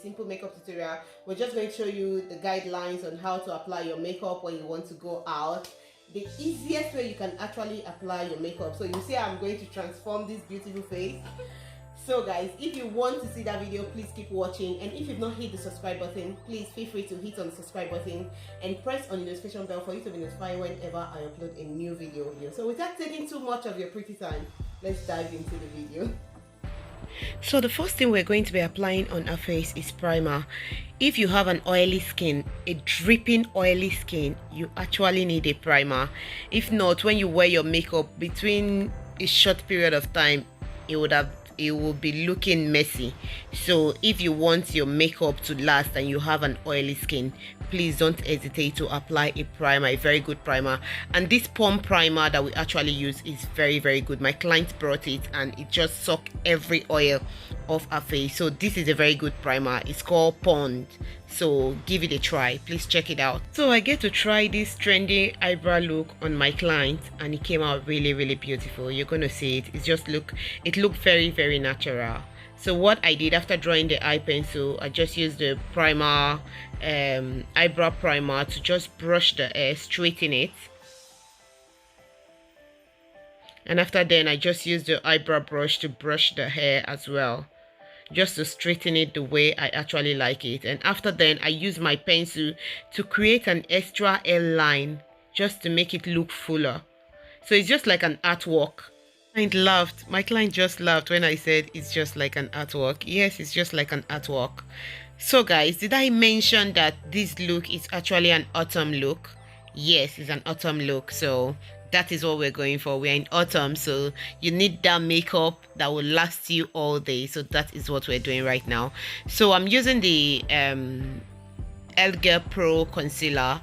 simple makeup tutorial. We're just going to show you the guidelines on how to apply your makeup when you want to go out. The easiest way you can actually apply your makeup. So you see I'm going to transform this beautiful face. So guys, if you want to see that video, please keep watching, and if you've not hit the subscribe button, please feel free to hit on the subscribe button and press on the notification bell for you to be notified whenever I upload a new video. So without taking too much of your pretty time, let's dive into the video. So the first thing we're going to be applying on our face is primer. If you have an oily skin, a dripping oily skin, you actually need a primer. If not, when you wear your makeup between a short period of time, it will be looking messy. So if you want your makeup to last and you have an oily skin, please don't hesitate to apply a primer, a very good primer. And this pump primer that we actually use is very, very good. My client brought it and it just sucked every oil off her face. So this is a very good primer. It's called Pond. So give it a try. Please check it out. So I get to try this trendy eyebrow look on my client and it came out really, really beautiful. You're gonna see it. It looked very, very natural. So what I did after drawing the eye pencil, I just used the primer, eyebrow primer, to just brush the hair, straighten it. And after then, I just used the eyebrow brush to brush the hair as well, just to straighten it the way I actually like it. And after then, I use my pencil to create an extra hairline just to make it look fuller. So it's just like an artwork. My client just laughed when I said it's just like an artwork. Yes, it's just like an artwork. So guys, did I mention that this look is actually an autumn look? Yes, it's an autumn look. So that is what we're going for. We're in autumn, so you need that makeup that will last you all day. So that is what we're doing right now. So I'm using the E.l.f Pro concealer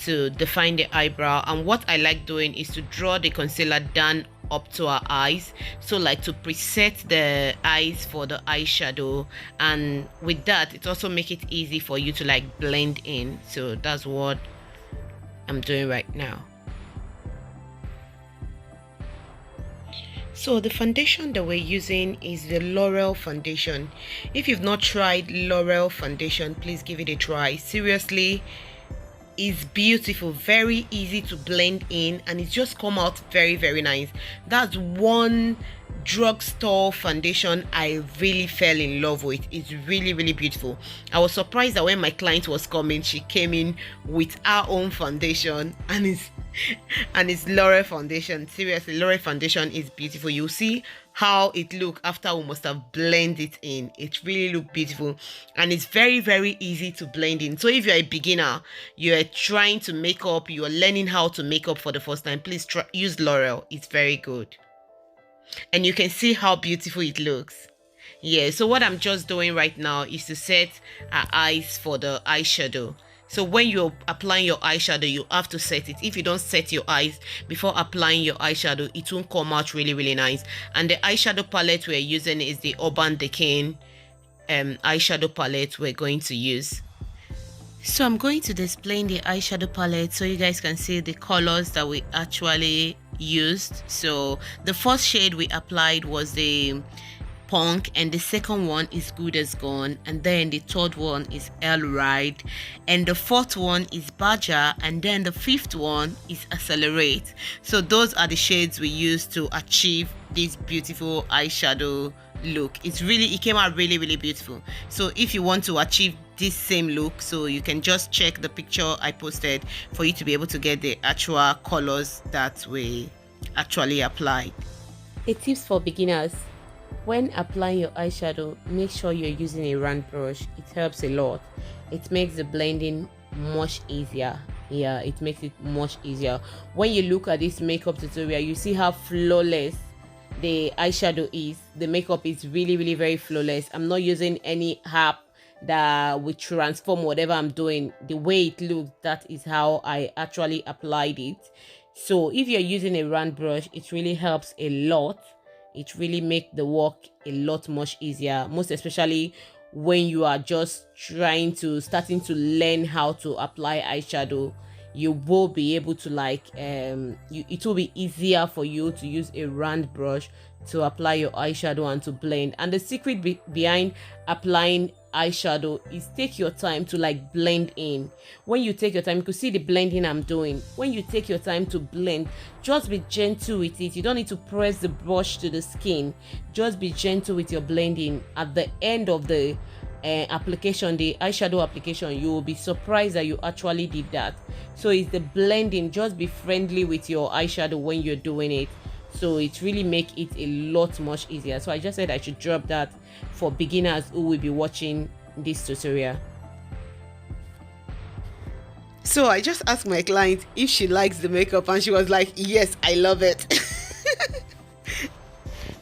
to define the eyebrow, and what I like doing is to draw the concealer down up to our eyes, so like to preset the eyes for the eyeshadow, and with that it also make it easy for you to like blend in. So that's what I'm doing right now. So the foundation that we're using is the L'Oreal foundation. If you've not tried L'Oreal foundation, please give it a try. Seriously, it's beautiful, very easy to blend in, and it just come out very, very nice. That's one drugstore foundation I really fell in love with. It's really, really beautiful. I was surprised that when my client was coming, she came in with her own foundation, and it's L'Oreal foundation. Seriously, L'Oreal foundation is beautiful. You'll see how it look after we must have blended it in. It really look beautiful, and it's very, very easy to blend in. So if you're a beginner, you're trying to make up, you're learning how to make up for the first time, please use L'Oreal. It's very good, and you can see how beautiful it looks. Yeah, so what I'm just doing right now is to set our eyes for the eyeshadow. So when you're applying your eyeshadow, you have to set it. If you don't set your eyes before applying your eyeshadow, it won't come out really, really nice. And the eyeshadow palette we're using is the Urban Decay eyeshadow palette we're going to use. So I'm going to display the eyeshadow palette so you guys can see the colors that we actually used. So the first shade we applied was the Punk, and the second one is Good as Gone, and then the third one is El Ride, and the fourth one is Badger, and then the fifth one is Accelerate. So those are the shades we used to achieve this beautiful eyeshadow look. It came out really, really beautiful. So if you want to achieve this same look, so you can just check the picture I posted for you to be able to get the actual colors that we actually applied. A tips for beginners: when applying your eyeshadow, make sure you're using a round brush. It helps a lot. It makes the blending much easier. Yeah, it makes it much easier. When you look at this makeup tutorial, you see how flawless the eyeshadow is. The makeup is really, really very flawless. I'm not using any app that will transform whatever I'm doing. The way it looks, that is how I actually applied it. So if you're using a round brush, it really helps a lot. It really makes the work a lot much easier, most especially when you are just starting to learn how to apply eyeshadow. you will be able to like it will be easier for you to use a round brush to apply your eyeshadow and to blend. And the secret behind applying eyeshadow is take your time to like blend in. When you take your time, you can see the blending I'm doing. When you take your time to blend, just be gentle with it. You don't need to press the brush to the skin. Just be gentle with your blending. At the end of the application, the eyeshadow application, you will be surprised that you actually did that. So it's the blending. Just be friendly with your eyeshadow when you're doing it, so it really make it a lot much easier. So I just said I should drop that for beginners who will be watching this tutorial. So I just asked my client if she likes the makeup, and she was like, yes, I love it.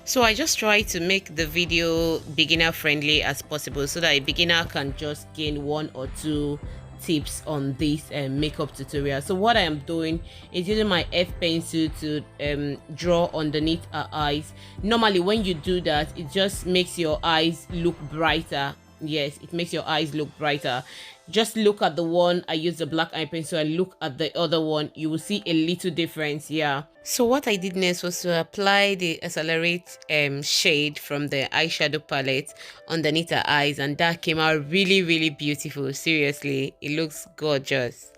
So I just try to make the video beginner friendly as possible, so that a beginner can just gain 1 or 2 tips on this makeup tutorial. So what I am doing is using my E.l.f pencil to draw underneath her eyes. Normally when you do that, it just makes your eyes look brighter. Yes, it makes your eyes look brighter. Just look at the one I use the black eye pencil and look at the other one, you will see a little difference. Yeah, so what I did next was to apply the accelerate shade from the eyeshadow palette underneath her eyes, and that came out really beautiful. Seriously, it looks gorgeous.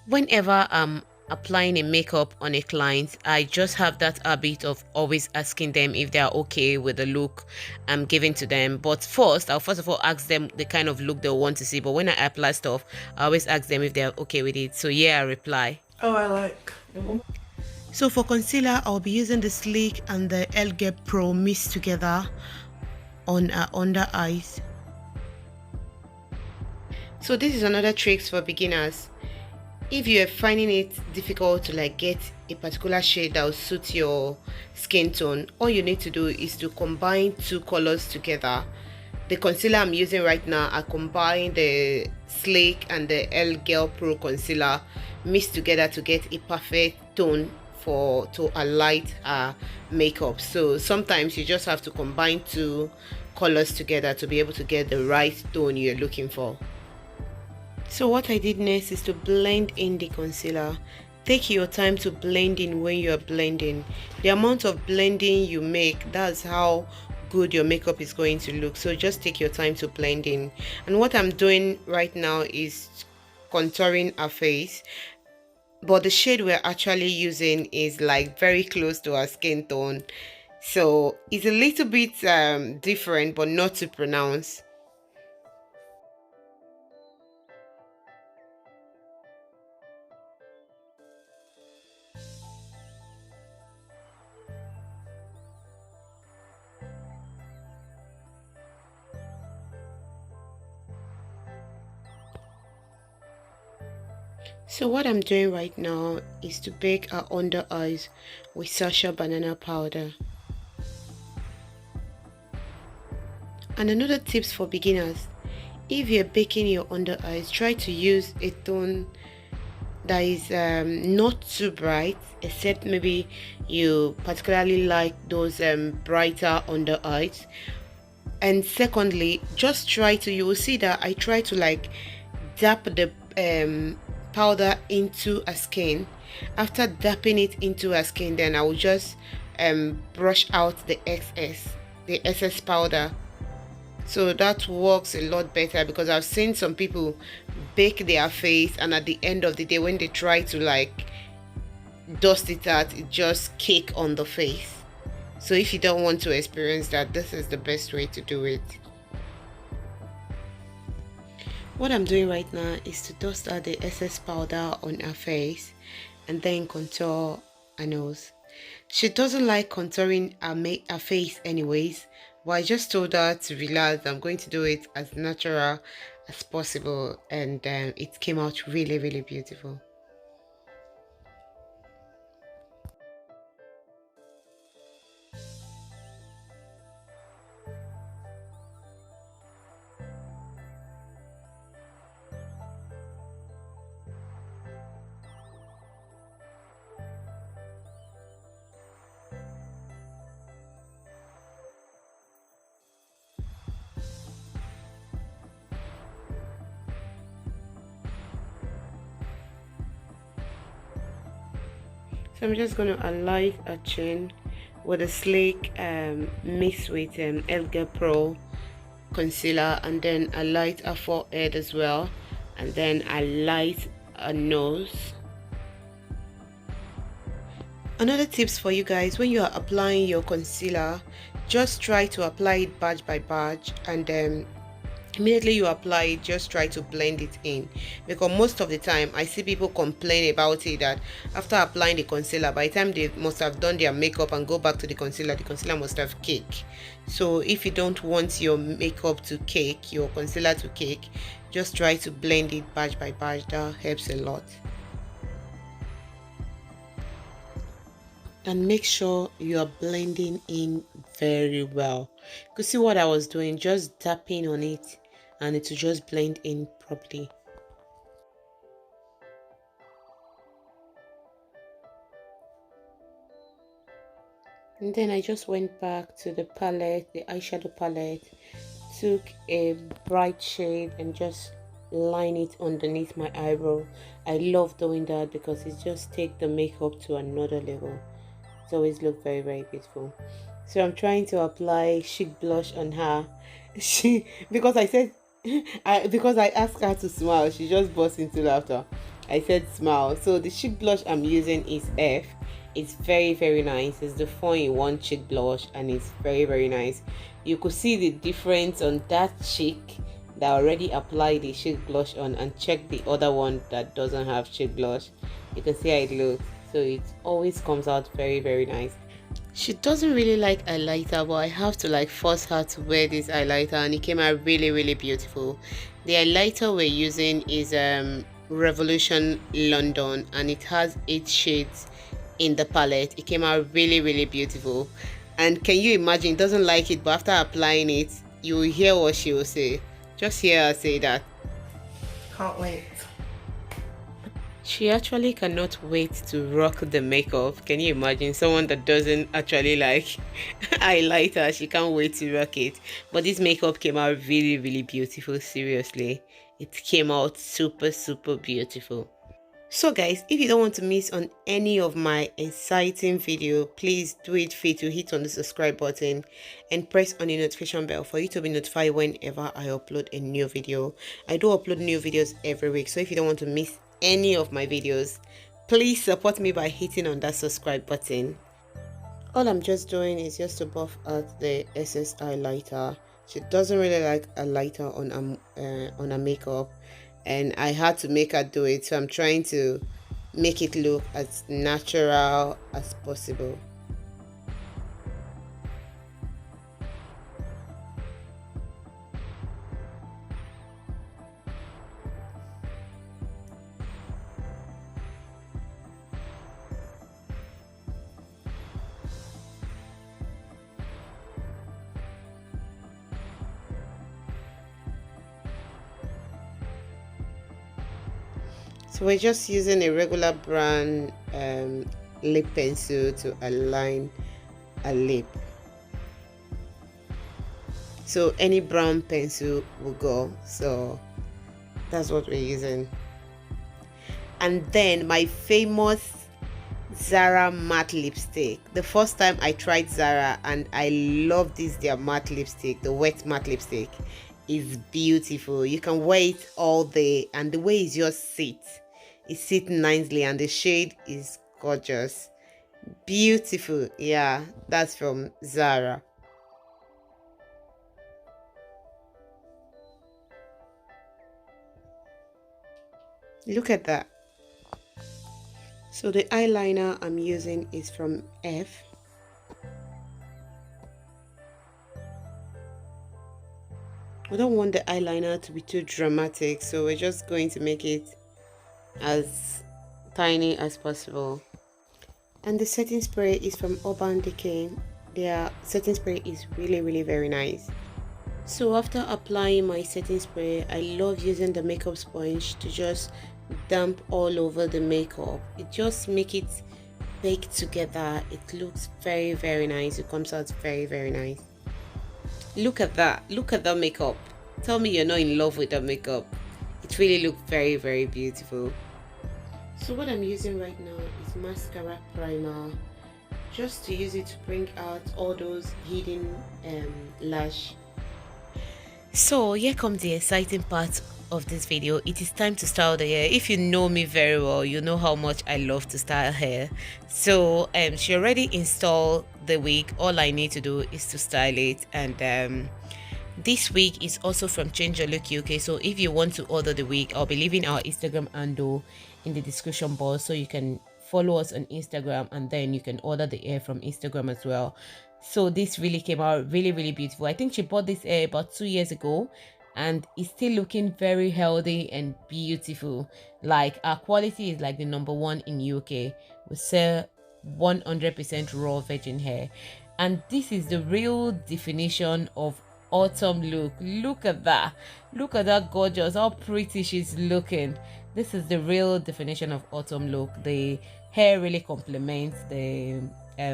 Whenever I'm applying a makeup on a client, I just have that habit of always asking them if they are okay with the look I'm giving to them. But I'll first of all ask them the kind of look they want to see. But when I apply stuff, I always ask them if they're okay with it. So yeah, I reply. Oh, I like. So for concealer, I'll be using the Sleek and the E.l.f Pro mixed together on under eyes. So this is another trick for beginners. If you're finding it difficult to like get a particular shade that will suit your skin tone, all you need to do is to combine 2 colors together. The concealer I'm using right now, I combine the Sleek and the E.l.f Pro concealer mixed together to get a perfect tone to highlight makeup. So sometimes you just have to combine 2 colors together to be able to get the right tone you're looking for. So what I did next is to blend in the concealer. Take your time to blend in when you're blending. The amount of blending you make, that's how good your makeup is going to look. So just take your time to blend in. And what I'm doing right now is contouring her face. But the shade we're actually using is like very close to our skin tone. So it's a little bit different, but not too pronounced. So what I'm doing right now is to bake her under eyes with Sasha Banana powder. And another tips for beginners, if you're baking your under eyes, try to use a tone that is not too bright, except maybe you particularly like those brighter under eyes. And secondly, just try to, you will see that I try to like dab the powder into a skin. After dapping it into a skin, then I will just brush out the excess powder. So that works a lot better, because I've seen some people bake their face and at the end of the day when they try to like dust it out, it just cake on the face. So if you don't want to experience that, this is the best way to do it. What I'm doing right now is to dust out the excess powder on her face and then contour her nose. She doesn't like contouring her face anyways, but I just told her to relax. I'm going to do it as natural as possible, and it came out really beautiful. So I'm just going to alight a chin with a sleek mixed with E.l.f Pro concealer, and then I light a forehead as well, and then I light a nose. Another tips for you guys: when you are applying your concealer, just try to apply it batch by batch, and then immediately you apply it, just try to blend it in, because most of the time I see people complain about it that after applying the concealer, by the time they must have done their makeup and go back to the concealer must have cake. So if you don't want your makeup to cake, your concealer to cake, just try to blend it batch by batch. That helps a lot. And make sure you are blending in very well. You could see what I was doing, just tapping on it, and it will just blend in properly. And then I just went back to the palette, the eyeshadow palette, took a bright shade and just line it underneath my eyebrow. I love doing that because it just takes the makeup to another level. It always looks very, very beautiful. So I'm trying to apply Chic blush on her. Because I said because I asked her to smile, she just burst into laughter. I said smile. So the Chic blush I'm using is E.l.f. It's very, very nice. It's the 4-in-1 Chic blush, and it's very, very nice. You could see the difference on that Chic that already applied the Chic blush on, and check the other one that doesn't have Chic blush. You can see how it looks. So it always comes out very, very nice. She doesn't really like highlighter, but I have to like force her to wear this highlighter, and it came out really, really beautiful. The highlighter we're using is Revolution London, and it has 8 shades in the palette. It came out really, really beautiful. And can you imagine, doesn't like it, but after applying it, you will hear what she will say. Just hear her say that. Can't wait. She actually cannot wait to rock the makeup. Can you imagine someone that doesn't actually like highlighter? She can't wait to rock it. But this makeup came out really, really beautiful. Seriously, it came out super, super beautiful. So guys, if you don't want to miss on any of my exciting video, please do it free to hit on the subscribe button and press on the notification bell for you to be notified whenever I upload a new video. I do upload new videos every week, so if you don't want to miss any of my videos, please support me by hitting on that subscribe button. All I'm just doing is just to buff out the excess highlighter. She doesn't really like a lighter on a makeup, and I had to make her do it, so I'm trying to make it look as natural as possible. So we're just using a regular brand lip pencil to align a lip. So any brown pencil will go. So that's what we're using. And then my famous Zara matte lipstick. The first time I tried Zara, and I love this their matte lipstick, the wet matte lipstick is beautiful. You can wear it all day, and the way it just sits, it sits nicely, and the shade is gorgeous, beautiful. Yeah, that's from Zara. Look at that. So the eyeliner I'm using is from E.l.f. I don't want the eyeliner to be too dramatic, so we're just going to make it as tiny as possible. And the setting spray is from Decay. Their setting spray is really, really very nice. So after applying my setting spray, I love using the makeup sponge to just damp all over the makeup. It just makes it bake together. It looks very, very nice. It comes out very, very nice. Look at that. Look at that makeup. Tell me you're not in love with that makeup. It really looks very, very beautiful. So what I'm using right now is mascara primer, just to use it to bring out all those hidden lash. So here comes the exciting part of this video. It is time to style the hair. If you know me very well, you know how much I love to style hair. So she already installed the wig. All I need to do is to style it, and this wig is also from ChangeYourLookuk. So if you want to order the wig, I'll be leaving our Instagram handle in the description box, so you can follow us on Instagram, and then you can order the hair from Instagram as well. So this really came out really beautiful. I think she bought this hair about 2 years ago, and it's still looking very healthy and beautiful. Like, our quality is like the #1 in UK. We sell 100% raw virgin hair, and this is the real definition of autumn look. Look at that gorgeous, how pretty she's looking. This is the real definition of autumn look. The hair really complements the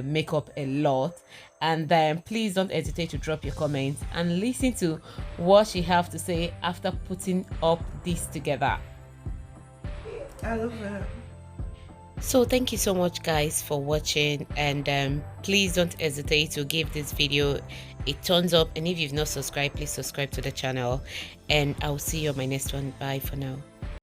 makeup a lot. And then please don't hesitate to drop your comments and listen to what she have to say after putting up this together. I love that. So thank you so much, guys, for watching, and please don't hesitate to give this video a thumbs up, and if you've not subscribed, please subscribe to the channel, and I'll see you on my next one. Bye for now.